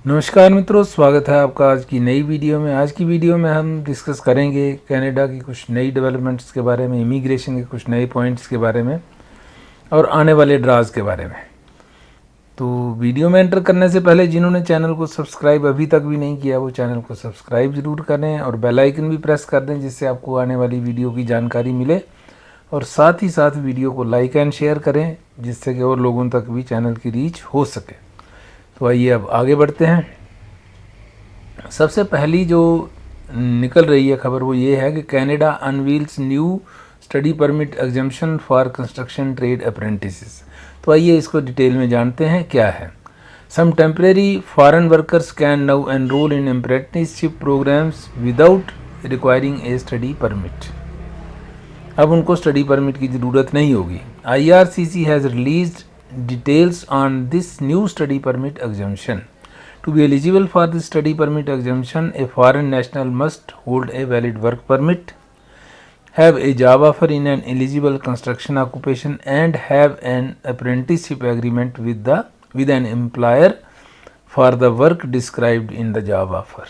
नमस्कार मित्रों, स्वागत है आपका आज की नई वीडियो में। आज की वीडियो में हम डिस्कस करेंगे कनाडा की कुछ नई डेवलपमेंट्स के बारे में, इमिग्रेशन के कुछ नए पॉइंट्स के बारे में और आने वाले ड्राज के बारे में। तो वीडियो में एंटर करने से पहले जिन्होंने चैनल को सब्सक्राइब अभी तक भी नहीं किया वो चैनल को सब्सक्राइब ज़रूर करें और बेल आइकन भी प्रेस कर दें, जिससे आपको आने वाली वीडियो की जानकारी मिले। और साथ ही साथ वीडियो को लाइक एंड शेयर करें, जिससे कि और लोगों तक भी चैनल की रीच हो सके। तो आइए अब आगे बढ़ते हैं। सबसे पहली जो निकल रही है खबर वो ये है कि Canada unveils new study permit exemption for construction trade apprentices. तो आइए इसको डिटेल में जानते हैं क्या है। Some temporary foreign workers can now enrol in apprenticeship programmes without requiring a study permit. अब उनको स्टडी परमिट की ज़रूरत नहीं होगी। IRCC has released details on this new study permit exemption. To be eligible for the study permit exemption, a foreign national must hold a valid work permit, have a job offer in an eligible construction occupation, and have an apprenticeship agreement with an employer for the work described in the job offer.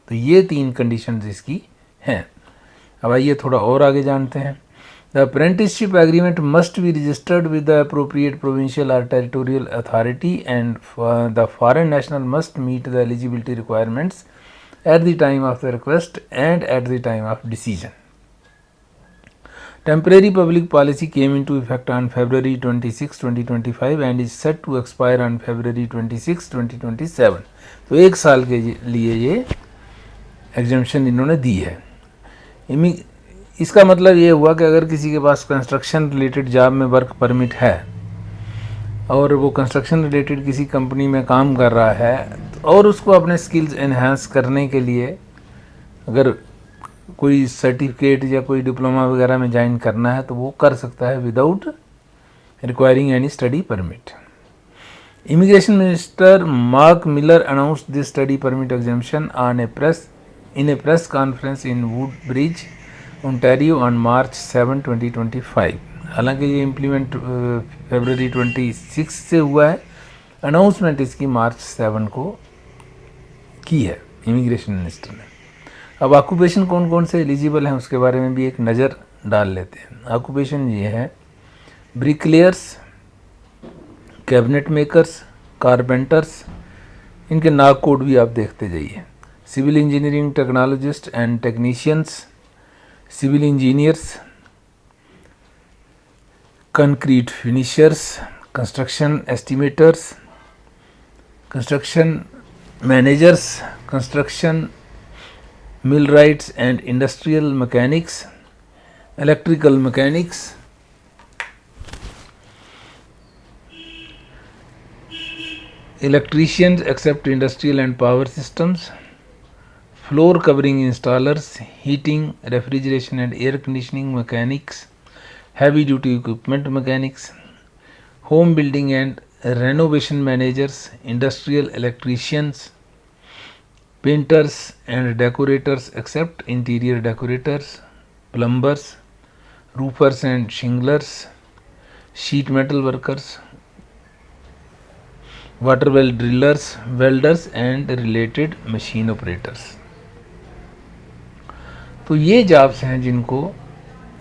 तो ये 3 conditions इसकी हैं। अब आइए थोड़ा और आगे जानते हैं। The apprenticeship agreement must be registered with the appropriate provincial or territorial authority, and the foreign national must meet the eligibility requirements at the time of the request and at the time of decision. Temporary public policy came into effect on February 26, 2025 and is set to expire on February 26, 2027. तो 1 साल के लिए ये exemption इन्होंने दी है। इसका मतलब ये हुआ कि अगर किसी के पास कंस्ट्रक्शन रिलेटेड जॉब में वर्क परमिट है और वो कंस्ट्रक्शन रिलेटेड किसी कंपनी में काम कर रहा है और उसको अपने स्किल्स एनहांस करने के लिए अगर कोई सर्टिफिकेट या कोई डिप्लोमा वगैरह में ज्वाइन करना है तो वो कर सकता है without requiring any study permit. Immigration minister mark Miller announced this study permit exemption on A press conference in Woodbridge Ontario on March 7, 2025। हालांकि ये इम्प्लीमेंट फरवरी 26 से हुआ है, अनाउंसमेंट इसकी मार्च 7 को की है इमिग्रेशन मिनिस्टर ने। अब ऑक्यूपेशन कौन कौन से एलिजिबल हैं उसके बारे में भी एक नज़र डाल लेते हैं। ऑक्यूपेशन ये है ब्रिकलेयर्स, कैबिनेट मेकर्स, कारपेंटर्स, इनके नाग कोड भी आप देखते जाइए। Civil engineering technologists and technicians, civil engineers, concrete finishers, construction estimators, construction managers, construction millwrights and industrial mechanics, electrical mechanics, electricians except industrial and power systems, floor covering installers, heating, refrigeration and air conditioning mechanics, heavy duty equipment mechanics, home building and renovation managers, industrial electricians, painters and decorators except interior decorators, plumbers, roofers and shinglers, sheet metal workers, water well drillers, welders and related machine operators। तो ये jobs हैं जिनको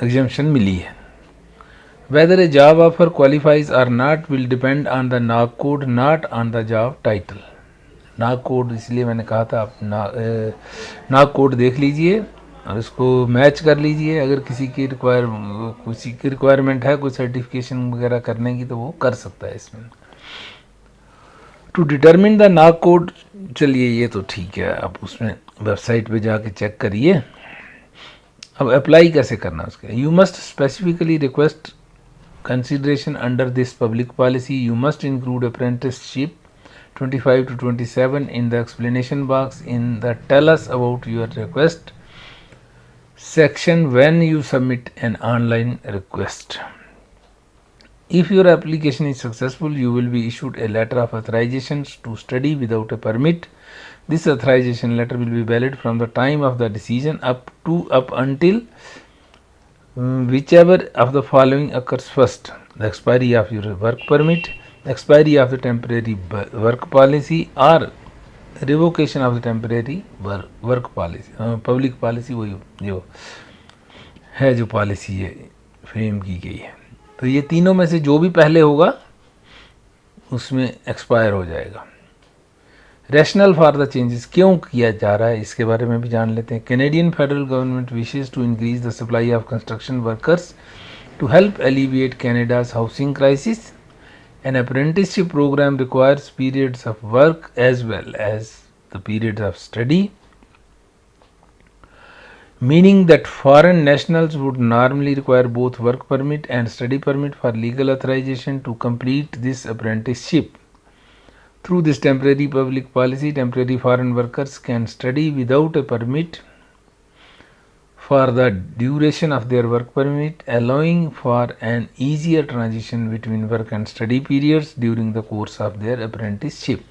exemption मिली है। Whether a job offer qualifies or not will depend on the NOC code, not on the job title. NOC code इसलिए मैंने कहा था, आप नाग कोड देख लीजिए और इसको मैच कर लीजिए। अगर किसी की रिक्वायरमेंट है कोई सर्टिफिकेशन वगैरह करने की तो वो कर सकता है इसमें। To determine the NOC code, चलिए ये तो ठीक है, आप उसमें वेबसाइट पे जाके चेक करिए। अब अप्लाई कैसे करना है उसके? You must specifically request consideration under this public policy. You must include apprenticeship 25 to 27 in the explanation box in the tell us about your request section when you submit an online request. If your application is successful, you will be issued a letter of authorization to study without a permit. This authorization letter will be valid from the time of the decision up until whichever of the following occurs first: the expiry of your work permit, the expiry of the temporary work policy, or revocation of the temporary work policy, public policy वही जो है, जो policy है frame की गई है। तो ये तीनों में से जो भी पहले होगा उसमें एक्सपायर हो जाएगा। रैशनल फॉर द चेंजेस क्यों किया जा रहा है इसके बारे में भी जान लेते हैं। Canadian federal government wishes to increase the supply of construction workers to help alleviate Canada's housing crisis. An apprenticeship programme requires periods of work as well as the periods of study, meaning that foreign nationals would normally require both work permit and study permit for legal authorization to complete this apprenticeship. Through this temporary public policy, temporary foreign workers can study without a permit for the duration of their work permit, allowing for an easier transition between work and study periods during the course of their apprenticeship.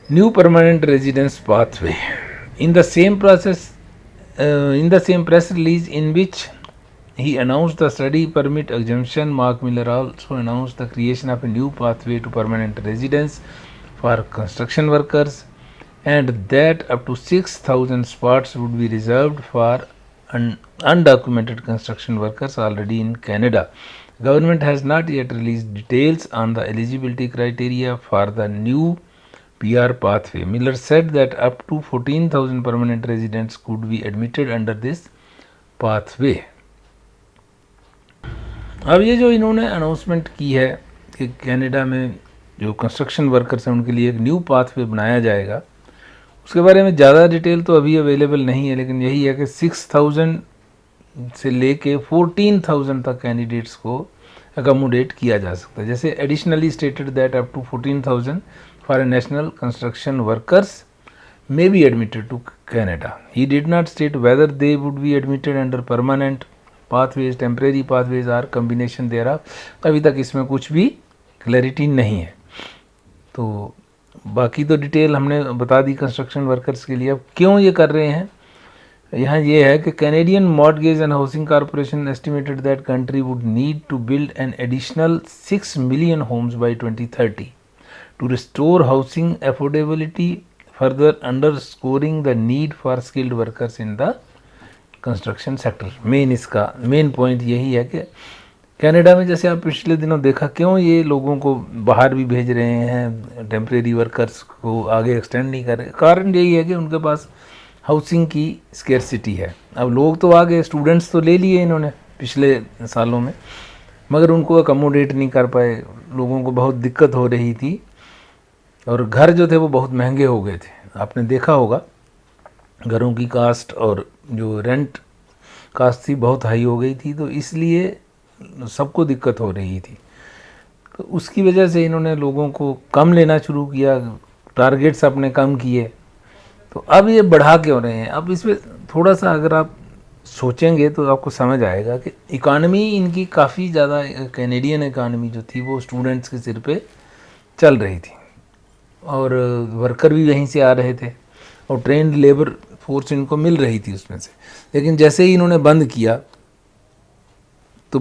New permanent residence pathway. In the same press release in which he announced the study permit exemption, Mark Miller also announced the creation of a new pathway to permanent residence for construction workers, and that up to 6,000 spots would be reserved for undocumented construction workers already in Canada. Government has not yet released details on the eligibility criteria for the new PR pathway. Miller said that up to 14,000 permanent residents could be admitted under this pathway. अब ये जो इन्होंने announcement की है कि Canada में जो construction workers हैं उनके लिए एक न्यू पाथवे बनाया जाएगा, उसके बारे में ज़्यादा डिटेल तो अभी अवेलेबल नहीं है, लेकिन यही है कि 6,000 से लेके 14,000 तक कैंडिडेट्स को अकोमोडेट किया जा सकता है। जैसे additionally stated that up to 14,000 foreign national construction workers may be admitted to Canada. He did not state whether they would be admitted under permanent pathways, temporary pathways or combination thereof. अभी तक इसमें कुछ भी clarity नहीं है। तो बाकी तो डिटेल हमने बता दी कंस्ट्रक्शन वर्कर्स के लिए। अब क्यों ये कर रहे हैं, यहाँ ये है कि Canadian mortgage and housing corporation estimated that country would need to build an additional 6 million homes by 2030 to restore housing affordability, further underscoring the need for skilled workers in the construction sector. इसका main point यही है कि Canada में जैसे आप पिछले दिनों देखा क्यों ये लोगों को बाहर भी भेज रहे हैं, टेम्परेरी वर्कर्स को आगे एक्सटेंड नहीं कर रहे, कारण यही है कि उनके पास हाउसिंग की स्केर्सिटी है। अब लोग तो आ गए, स्टूडेंट्स तो ले लिए इन्होंने पिछले सालों में, मगर उनको अकोमोडेट नहीं कर पाए, लोगों को बहुत दिक्कत हो रही थी और घर जो थे वो बहुत महंगे हो गए थे। आपने देखा होगा घरों की कास्ट और जो रेंट कास्ट थी बहुत हाई हो गई थी, तो इसलिए सबको दिक्कत हो रही थी। तो उसकी वजह से इन्होंने लोगों को कम लेना शुरू किया, टारगेट्स अपने कम किए। तो अब ये बढ़ा क्यों रहे हैं? अब इसमें थोड़ा सा अगर आप सोचेंगे तो आपको समझ आएगा कि इकानमी इनकी काफ़ी ज़्यादा, कैनेडियन इकानमी जो थी वो स्टूडेंट्स के सिर पे चल रही थी और वर्कर भी वहीं से आ रहे थे और ट्रेंड लेबर फोर्स इनको मिल रही थी उसमें से। लेकिन जैसे ही इन्होंने बंद किया तो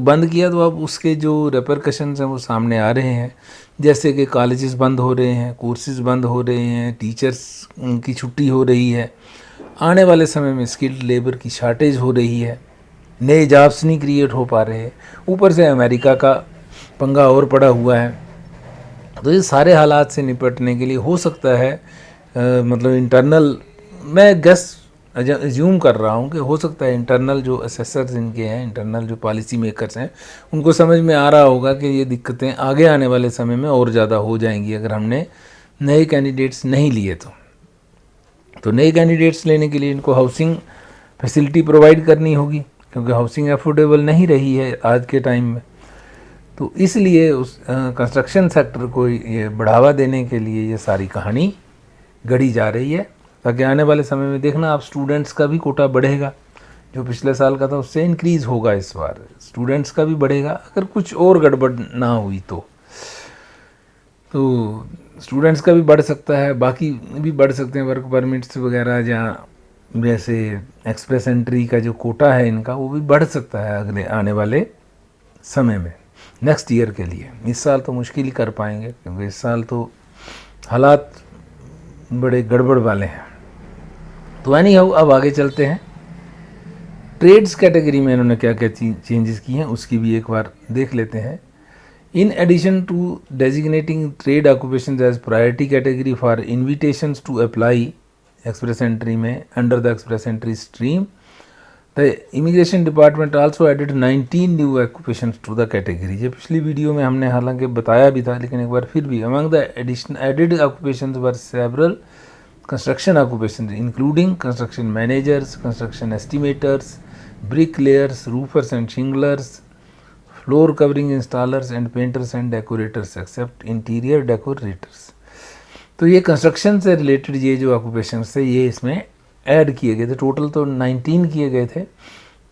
अब उसके जो रेपरकशंस हैं वो सामने आ रहे हैं, जैसे कि कॉलेजेस बंद हो रहे हैं, कोर्सेज बंद हो रहे हैं, टीचर्स की छुट्टी हो रही है, आने वाले समय में स्किल्ड लेबर की शार्टेज हो रही है, नए जॉब्स नहीं क्रिएट हो पा रहे हैं, ऊपर से अमेरिका का पंगा और पड़ा हुआ है। तो ये सारे हालात से निपटने के लिए हो सकता है मतलब इंटरनल, मैं गेस एज्यूम कर रहा हूँ कि हो सकता है इंटरनल जो असेसर्स इनके हैं, इंटरनल जो पॉलिसी मेकर्स हैं, उनको समझ में आ रहा होगा कि ये दिक्कतें आगे आने वाले समय में और ज़्यादा हो जाएंगी अगर हमने नए कैंडिडेट्स नहीं लिए। तो नए कैंडिडेट्स लेने के लिए इनको हाउसिंग फैसिलिटी प्रोवाइड करनी होगी, क्योंकि हाउसिंग अफोर्डेबल नहीं रही है आज के टाइम में। तो इसलिए उस कंस्ट्रक्शन सेक्टर को ये बढ़ावा देने के लिए ये सारी कहानी गढ़ी जा रही है, ताकि आने वाले समय में देखना आप स्टूडेंट्स का भी कोटा बढ़ेगा, जो पिछले साल का था उससे इंक्रीज़ होगा, इस बार स्टूडेंट्स का भी बढ़ेगा अगर कुछ और गड़बड़ ना हुई तो स्टूडेंट्स का भी बढ़ सकता है, बाकी भी बढ़ सकते हैं, वर्क परमिट्स वगैरह, जहाँ जैसे एक्सप्रेस एंट्री का जो कोटा है इनका वो भी बढ़ सकता है अगले आने वाले समय में, नेक्स्ट ईयर के लिए। इस साल तो मुश्किल ही कर पाएंगे, क्योंकि इस साल तो हालात बड़े गड़बड़ वाले हैं। तो एनी हाउ अब आगे चलते हैं। ट्रेड्स कैटेगरी में इन्होंने क्या क्या चेंजेस किए हैं उसकी भी एक बार देख लेते हैं। In addition to designating trade occupations as priority category for invitations to apply express entry में under the express entry stream, the immigration department also added 19 new occupations to the category. ये पिछली वीडियो में हमने हालांकि बताया भी था, लेकिन एक बार फिर भी among the addition added occupations were several construction occupations including construction managers, construction estimators, bricklayers, roofers and shinglers, floor covering installers and painters and decorators except interior decorators। तो ये कंस्ट्रक्शन से रिलेटेड ये जो ऑक्यूपेशंस थे ये इसमें add किए गए थे। टोटल तो 19 किए गए थे।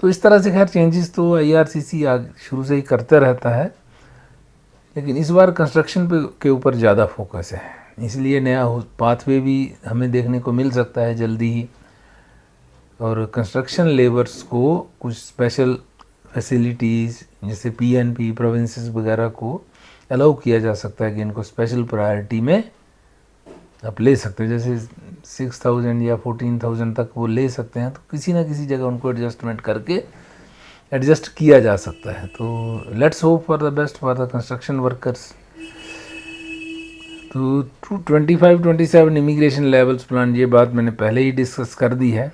तो इस तरह से खैर चेंजेस तो IRCC शुरू से ही करता रहता है, लेकिन इस बार कंस्ट्रक्शन के ऊपर ज़्यादा फोकस है, इसलिए नया पाथवे भी हमें देखने को मिल सकता है जल्दी ही। और कंस्ट्रक्शन लेबर्स को कुछ स्पेशल फैसिलिटीज़ जैसे PNP प्रोविंसेस वगैरह को अलाउ किया जा सकता है कि इनको स्पेशल प्रायोरिटी में आप ले सकते हैं। जैसे 6,000 या 14,000 तक वो ले सकते हैं, तो किसी ना किसी जगह उनको एडजस्टमेंट करके एडजस्ट किया जा सकता है। तो let's hope for the best for the construction workers. तो 25-27 इमिग्रेशन लेवल्स प्लान, ये बात मैंने पहले ही डिस्कस कर दी है।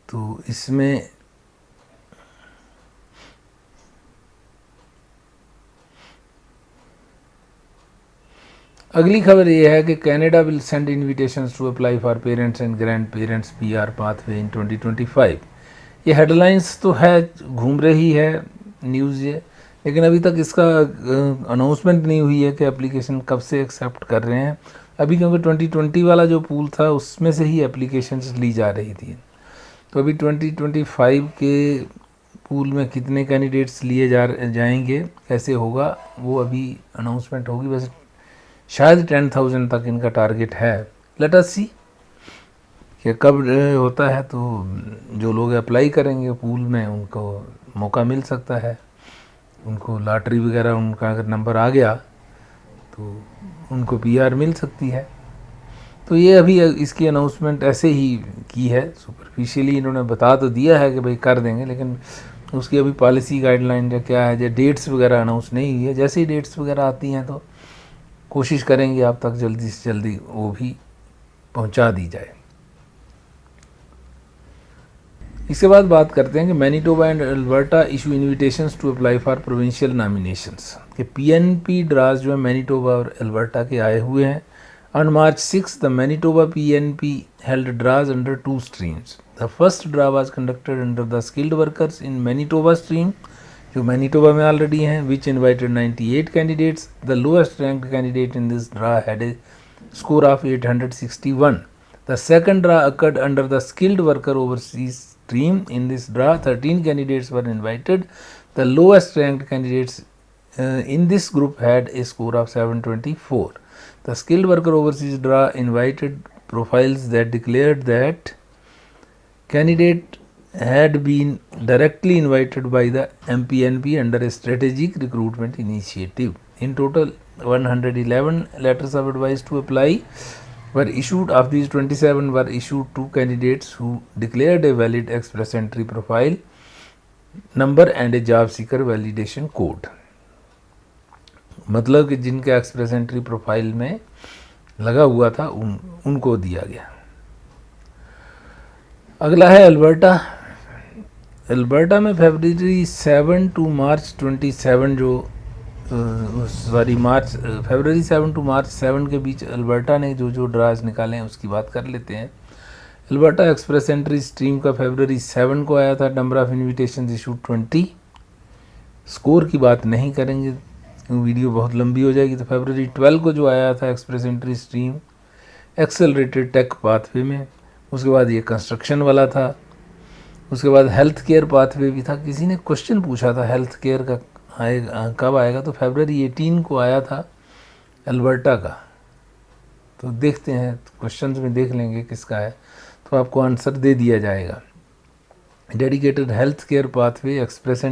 तो इसमें अगली खबर ये है कि Canada will send invitations to apply for parents and grandparents PR pathway in 2025। ये हेडलाइंस तो है, घूम रही है न्यूज़ ये, लेकिन अभी तक इसका अनाउंसमेंट नहीं हुई है कि एप्लीकेशन कब से एक्सेप्ट कर रहे हैं। अभी क्योंकि 2020 वाला जो पूल था उसमें से ही एप्लीकेशंस ली जा रही थी, तो अभी 2025 के पूल में कितने कैंडिडेट्स लिए जाएंगे, कैसे होगा, वो अभी अनाउंसमेंट होगी। वैसे शायद 10,000 तक इनका टारगेट है। लेट अस सी कि कब होता है। तो जो लोग अप्लाई करेंगे पूल में उनको मौका मिल सकता है, उनको लॉटरी वगैरह उनका अगर नंबर आ गया तो उनको PR मिल सकती है। तो ये अभी इसकी अनाउंसमेंट ऐसे ही की है, सुपरफिशियली इन्होंने बता तो दिया है कि भाई कर देंगे, लेकिन उसकी अभी पॉलिसी गाइडलाइन या क्या है, जो डेट्स वगैरह अनाउंस नहीं हुई है। जैसे ही डेट्स वगैरह आती हैं तो कोशिश करेंगे आप तक जल्दी से जल्दी वो भी पहुंचा दी जाए। इसके बाद बात करते हैं कि Manitoba and Alberta issue invitations to apply for provincial nominations. कि PNP ड्राज जो है मैनीटोबा और अल्बर्टा के आए हुए हैं। On March 6 the Manitoba PNP held draws under 2 streams. The first draw was conducted under the skilled workers in Manitoba stream, जो Manitoba में ऑलरेडी हैं, which invited 98 candidates. The lowest ranked candidate in this draw had a score of 861। The second draw occurred under the skilled worker overseas stream. In this draw 13 candidates were invited. The lowest ranked candidates in this group had a score of 724. The skilled worker overseas draw invited profiles that declared that candidate had been directly invited by the MPNP under a strategic recruitment initiative. In total 111 letters of advice to apply were issued. Of these 27 were issued to candidates who declared a valid express entry profile number and a job seeker validation code। मतलब कि जिनके express entry profile में लगा हुआ था उनको दिया गया। अगला है अल्बर्टा। अल्बर्टा में फरवरी 7 टू मार्च 27 जो फरवरी 7 टू मार्च 7 के बीच अल्बर्टा ने जो ड्राज निकाले हैं उसकी बात कर लेते हैं। अल्बर्टा एक्सप्रेस एंट्री स्ट्रीम का फरवरी 7 को आया था। Number of invitation issued 20। Score की बात नहीं करेंगे क्योंकि वीडियो बहुत लंबी हो जाएगी। तो फरवरी 12 को जो आया था express entry stream accelerated tech pathway में, उसके बाद ये कंस्ट्रक्शन वाला था, उसके बाद हेल्थ केयर पाथवे भी था। किसी ने क्वेश्चन पूछा था हेल्थ केयर का कब आएगा, तो फरवरी 18 को आया था अल्बर्टा का। तो देखते हैं, क्वेश्चंस में देख लेंगे किसका है तो आपको आंसर दे दिया जाएगा। Dedicated health care pathway express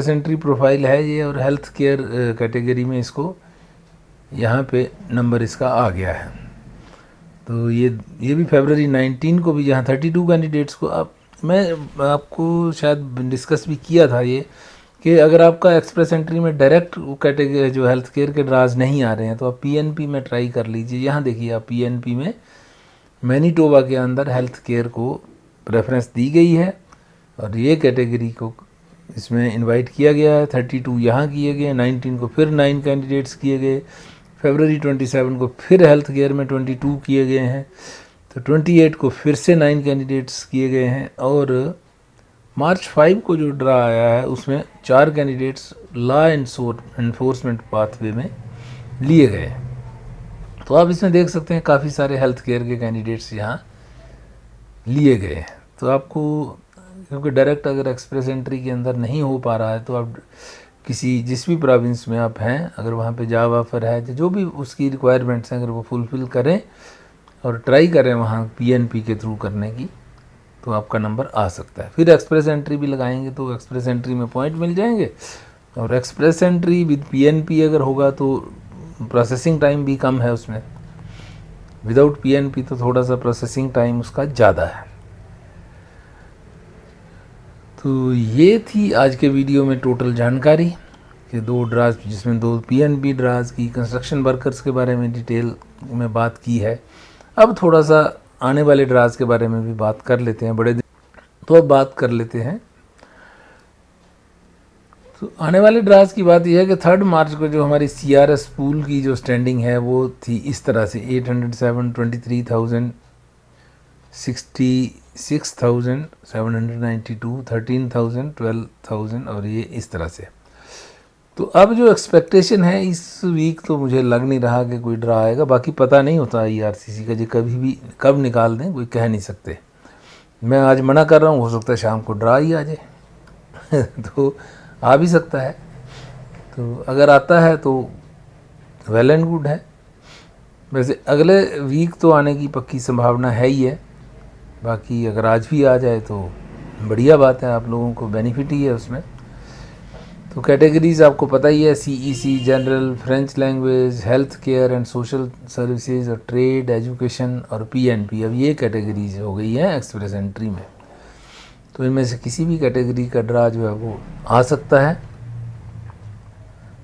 entry profile है ये, और हेल्थ केयर कैटेगरी में इसको यहाँ पे नंबर इसका आ गया है। तो ये भी फरवरी 19 को भी जहाँ 32 कैंडिडेट्स को मैं आपको शायद डिस्कस भी किया था ये कि अगर आपका एक्सप्रेस एंट्री में डायरेक्ट कैटेगरी जो हेल्थ केयर के ड्राज नहीं आ रहे हैं तो आप पीएनपी में ट्राई कर लीजिए। यहाँ देखिए आप पीएनपी में मैनीटोबा के अंदर हेल्थ केयर को प्रेफरेंस दी गई है और ये कैटेगरी को इसमें इनवाइट किया गया है। 32 यहाँ किए गए, 19 को फिर 9 कैंडिडेट्स किए गए, फरवरी 27 को फिर हेल्थ केयर में 22 किए गए हैं, तो 28 को फिर से 9 कैंडिडेट्स किए गए हैं और मार्च 5 को जो ड्रा आया है उसमें 4 कैंडिडेट्स लॉ एनफोर्समेंट पाथवे में लिए गए। तो आप इसमें देख सकते हैं काफ़ी सारे हेल्थ केयर के कैंडिडेट्स यहाँ लिए गए हैं। तो आपको क्योंकि डायरेक्ट अगर एक्सप्रेस एंट्री के अंदर नहीं हो पा रहा है तो आप जिस भी प्रोविंस में आप हैं, अगर वहाँ पे जॉब ऑफर है, जो भी उसकी रिक्वायरमेंट्स हैं, अगर वो फुलफ़िल करें और ट्राई करें वहाँ पीएनपी के थ्रू करने की, तो आपका नंबर आ सकता है। फिर एक्सप्रेस एंट्री भी लगाएंगे तो एक्सप्रेस एंट्री में पॉइंट मिल जाएंगे, और एक्सप्रेस एंट्री विद पीएनपी अगर होगा तो प्रोसेसिंग टाइम भी कम है उसमें। विदाउट पीएनपी तो थोड़ा सा प्रोसेसिंग टाइम उसका ज़्यादा है। तो ये थी आज के वीडियो में टोटल जानकारी कि 2 ड्राज, जिसमें 2 पीएनपी ड्राज की कंस्ट्रक्शन वर्कर्स के बारे में डिटेल में बात की है। अब थोड़ा सा आने वाले ड्राज के बारे में भी बात कर लेते हैं। तो अब बात कर लेते हैं। तो आने वाले ड्राज की बात यह है कि 3 मार्च को जो हमारी सीआरएस पूल की जो स्टैंडिंग है वो थी इस तरह से 807, 23,000, 66,792, 13,000, 12,000 और ये इस तरह से। तो अब जो एक्सपेक्टेशन है इस वीक तो मुझे लग नहीं रहा कि कोई ड्रा आएगा। बाकी पता नहीं होता ईआरसीसी का, जी कभी भी कब निकाल दें कोई कह नहीं सकते। मैं आज मना कर रहा हूँ, हो सकता है शाम को ड्रा ही आ जाए तो आ भी सकता है। तो अगर आता है तो वेल एंड गुड है। वैसे अगले वीक तो आने की पक्की संभावना है ही है। बाकी अगर आज भी आ जाए तो बढ़िया बात है, आप लोगों को बेनिफिट ही है उसमें। तो कैटेगरीज़ आपको पता ही है, CEC, general, French language, health care and social services और ट्रेड, एजुकेशन और पीएनपी। अब ये कैटेगरीज हो गई हैं एक्सप्रेस एंट्री में। तो इनमें से किसी भी कैटेगरी का ड्रा जो है वो आ सकता है।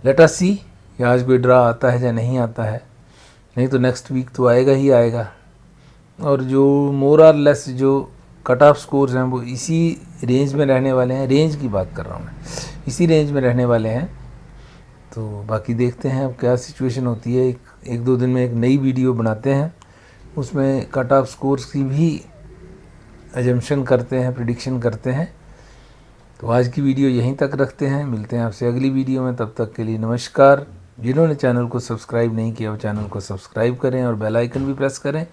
लेट अस सी कि आज कोई ड्रा आता है या नहीं आता है, नहीं तो नेक्स्ट वीक तो आएगा ही आएगा। और जो मोर और लेस जो कट ऑफ स्कोर्स हैं वो इसी रेंज में रहने वाले हैं। रेंज की बात कर रहा हूँ मैं, इसी रेंज में रहने वाले हैं। तो बाकी देखते हैं अब क्या सिचुएशन होती है। एक दो दिन में एक नई वीडियो बनाते हैं, उसमें कट ऑफ स्कोर्स की भी एजम्पशन करते हैं, प्रिडिक्शन करते हैं। तो आज की वीडियो यहीं तक रखते हैं, मिलते हैं आपसे अगली वीडियो में। तब तक के लिए नमस्कार। जिन्होंने चैनल को सब्सक्राइब नहीं किया वो चैनल को सब्सक्राइब करें और बेल आइकन भी प्रेस करें।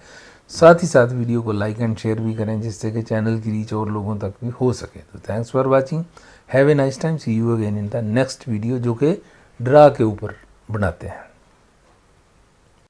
साथ ही साथ वीडियो को लाइक एंड शेयर भी करें, जिससे कि चैनल की रीच और लोगों तक भी हो सके। तो thanks for watching, have a nice time, see you again in the next video, जो कि ड्रा के ऊपर बनाते हैं।